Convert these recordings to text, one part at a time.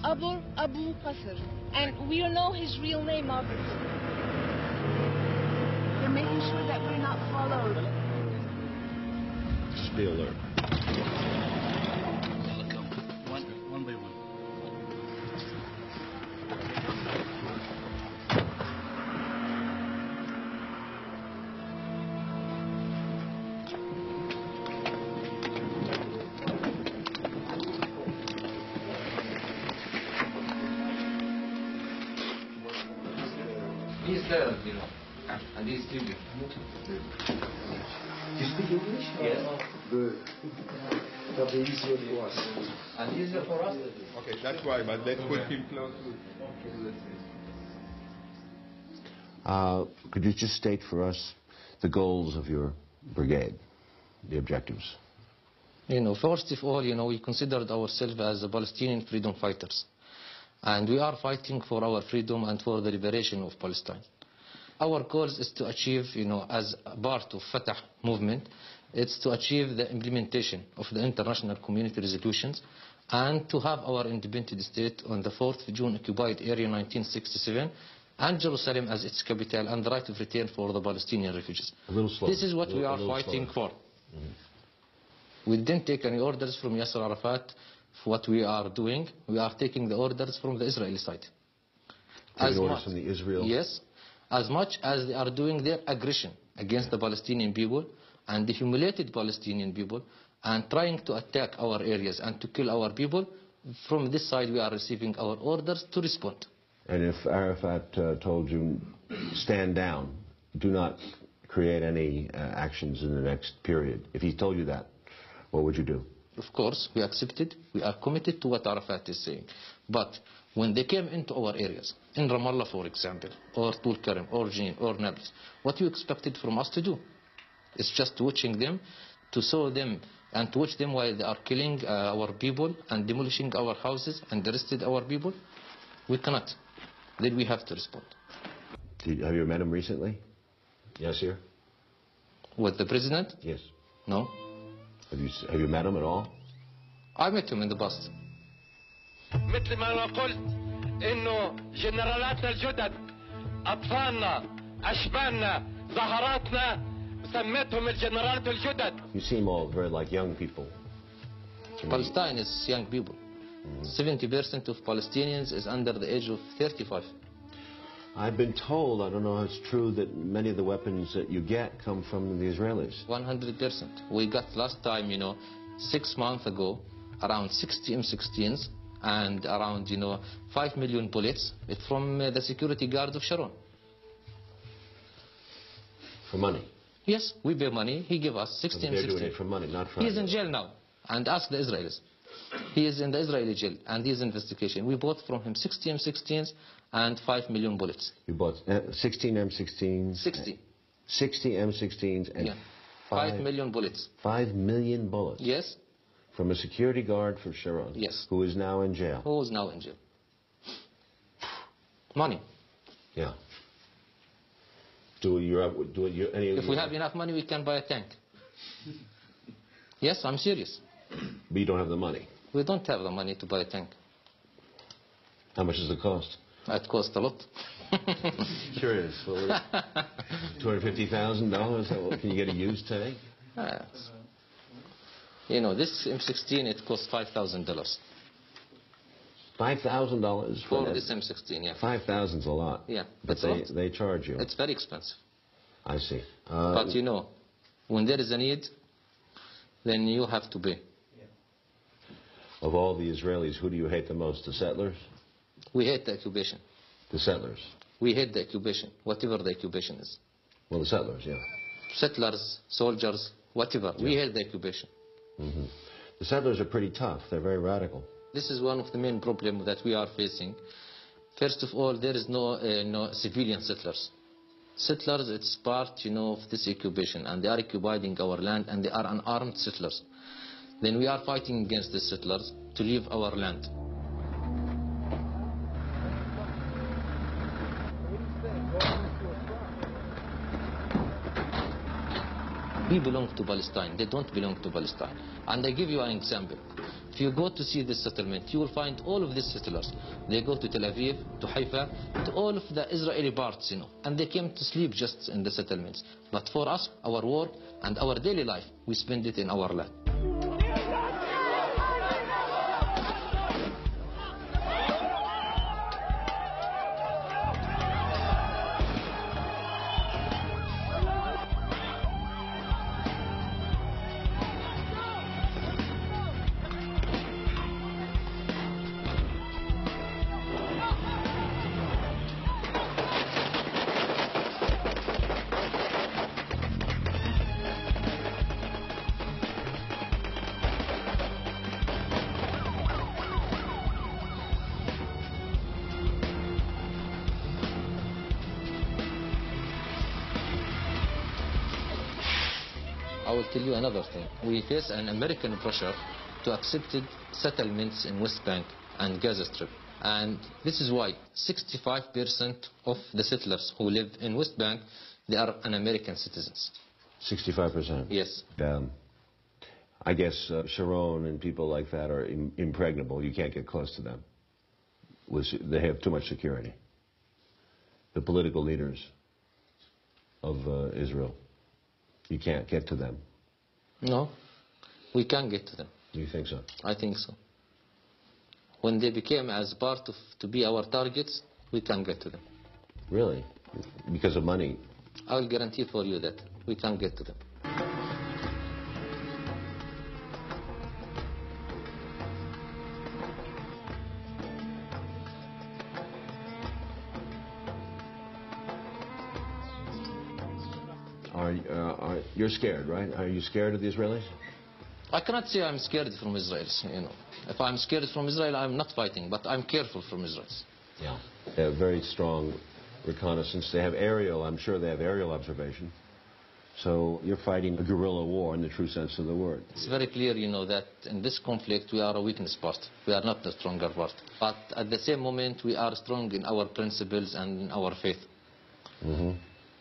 Abu Qasr, and we don't know his real name, obviously. They're making sure that we're not followed. Just be alert. One by one. He's there, you know, and he's leaving. You speak English? Yes. Good. That'll be easier for us. And easier for us to do. Okay, that's why, but let's put him close to... Could you just state for us the goals of your brigade, the objectives? You know, first of all, you know, we considered ourselves as the Palestinian freedom fighters. And we are fighting for our freedom and for the liberation of Palestine. Our goal is to achieve, you know, as a part of Fatah movement, it's to achieve the implementation of the international community resolutions and to have our independent state on the 4th of June occupied area 1967 and Jerusalem as its capital and the right of return for the Palestinian refugees. A little slower. This is what we are fighting for. We didn't take any orders from Yasser Arafat. What we are doing, we are taking the orders from the Israeli side. Taking orders from the Israel? Yes, as much as they are doing their aggression against the Palestinian people and the humiliated Palestinian people and trying to attack our areas and to kill our people, from this side we are receiving our orders to respond. And if Arafat told you, stand down, do not create any actions in the next period, if he told you that, what would you do? Of course, we accepted, we are committed to what Arafat is saying. But when they came into our areas, in Ramallah for example, or Tulkarem, or Jenin, or Nablus, what you expected from us to do? It's just watching them, to saw them, and to watch them while they are killing our people and demolishing our houses and arrested our people? We cannot. Then we have to respond. Have you met him recently? Yes, sir? With the president? Yes. No. Have you met him at all? I met him in the past. مثل ما أنا قلت إنه جنرالاتنا الجدد أطفالنا أشبالنا ظهراتنا سميتهم الجنرالات الجدد. You seem all very like young people. Palestine is young people. 70% of Palestinians is under the age of 35. I've been told, I don't know if it's true, that many of the weapons that you get come from the Israelis. 100%. We got last time, you know, 6 months ago, around 60 M16s and around, you know, 5 million bullets from the security guard of Sharon. For money? Yes, we pay money. He gave us 60 M16s. They're doing it for money, not for... He's in jail now. And ask the Israelis. He is in the Israeli jail and he's investigation. We bought from him 60 M16s and 5 million bullets. You bought 16 M16s? 60. 60 M16s and 5 million bullets. 5 million bullets? Yes. From a security guard for Sharon? Yes. Who is now in jail? Who is now in jail. Money. Yeah. If we have enough money, we can buy a tank. Yes, I'm serious. But you don't have the money? We don't have the money to buy a tank. How much does it cost? It costs a lot. Sure is. $250,000? Can you get a used tank? You know, this M16, it costs $5,000. $5,000 for this M16, yeah. 5,000's a lot. Yeah. But they charge you. It's very expensive. I see. But you know, when there is a need, then you have to pay. Of all the Israelis, who do you hate the most? The settlers? We hate the occupation. The settlers? We hate the occupation, whatever the occupation is. Well, the settlers, yeah. Settlers, soldiers, whatever. Yeah. We hate the occupation. Mm-hmm. The settlers are pretty tough. They're very radical. This is one of the main problems that we are facing. First of all, there is no civilian settlers. Settlers, it's part, you know, of this occupation, and they are occupying our land, and they are unarmed settlers. Then we are fighting against the settlers to leave our land. We belong to Palestine. They don't belong to Palestine. And I give you an example. If you go to see this settlement, you will find all of these settlers. They go to Tel Aviv, to Haifa, to all of the Israeli parts, and they came to sleep just in the settlements. But for us, our work and our daily life, we spend it in our land. I will tell you another thing. We face an American pressure to accept settlements in West Bank and Gaza Strip. And this is why 65% of the settlers who live in West Bank, they are American citizens. 65%? Yes. I guess Sharon and people like that are impregnable. You can't get close to them. They have too much security. The political leaders of Israel. You can't get to them. No, we can get to them. Do you think so? I think so. When they became as part of to be our targets, we can get to them. Really? Because of money? I will guarantee for you that we can get to them. You're scared, right? Are you scared of the Israelis? I cannot say I'm scared from Israelis. If I'm scared from Israel, I'm not fighting, but I'm careful from Israelis. Yeah. They have very strong reconnaissance. They have aerial, I'm sure they have aerial observation. So you're fighting a guerrilla war in the true sense of the word. It's very clear, that in this conflict we are a weakness part. We are not the stronger part. But at the same moment, we are strong in our principles and in our faith. Mm-hmm.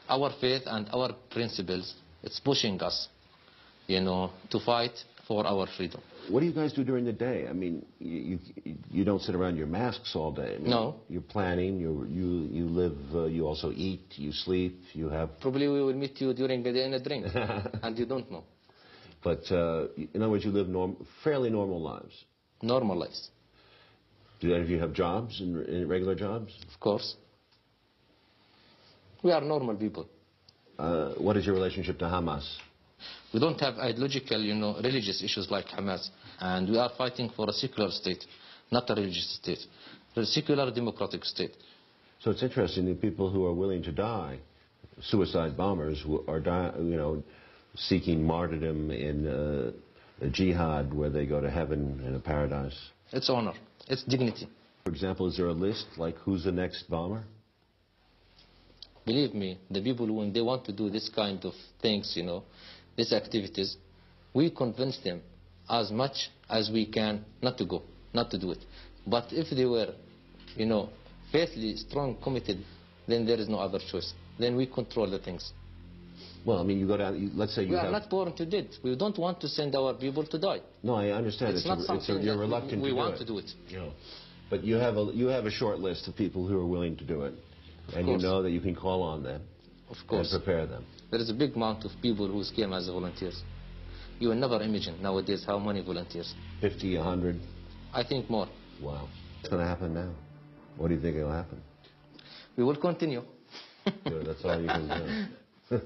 Our faith and our principles, it's pushing us, to fight for our freedom. What do you guys do during the day? I mean, you don't sit around your masks all day. I mean, no. You're planning, you live, you also eat, you sleep, you have... Probably we will meet you during the day in a drink, and you don't know. But in other words, you live fairly normal lives. Normal lives. Do any of you have jobs, in regular jobs? Of course. We are normal people. What is your relationship to Hamas? We don't have ideological, religious issues like Hamas. And we are fighting for a secular state, not a religious state. A secular democratic state. So it's interesting that people who are willing to die, suicide bombers, who are seeking martyrdom in a jihad where they go to heaven and a paradise. It's honor. It's dignity. For example, is there a list like who's the next bomber? Believe me, the people, when they want to do this kind of things, these activities, we convince them as much as we can not to go, not to do it. But if they were, faithfully, strong, committed, then there is no other choice. Then we control the things. Well, I mean, you go down, let's say you We are not born to death. We don't want to send our people to die. No, I understand. It's not something you're reluctant we to want do it. to do it. But you have a short list of people who are willing to do it. And you know that you can call on them. Of course. And prepare them. There is a big amount of people who came as volunteers. You will never imagine nowadays how many volunteers. 50, 100? I think more. Wow. What's going to happen now? What do you think will happen? We will continue. Good, that's all you can do.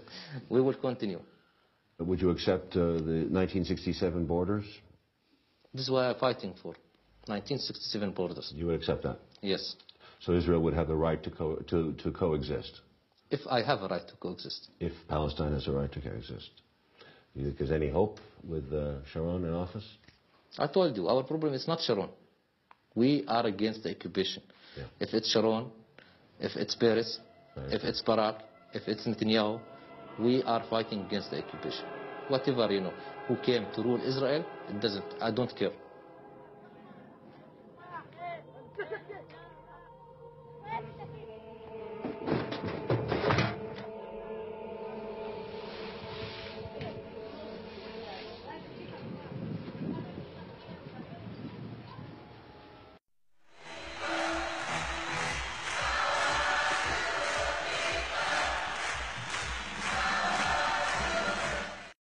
We will continue. Would you accept the 1967 borders? This is what I'm fighting for. 1967 borders. You would accept that? Yes. So Israel would have the right to coexist? If I have a right to coexist. If Palestine has a right to coexist. Do you think there's any hope with Sharon in office? I told you, our problem is not Sharon. We are against the occupation. Yeah. If it's Sharon, if it's Peres, if it's Barak, if it's Netanyahu, we are fighting against the occupation. Whatever, who came to rule Israel, I don't care.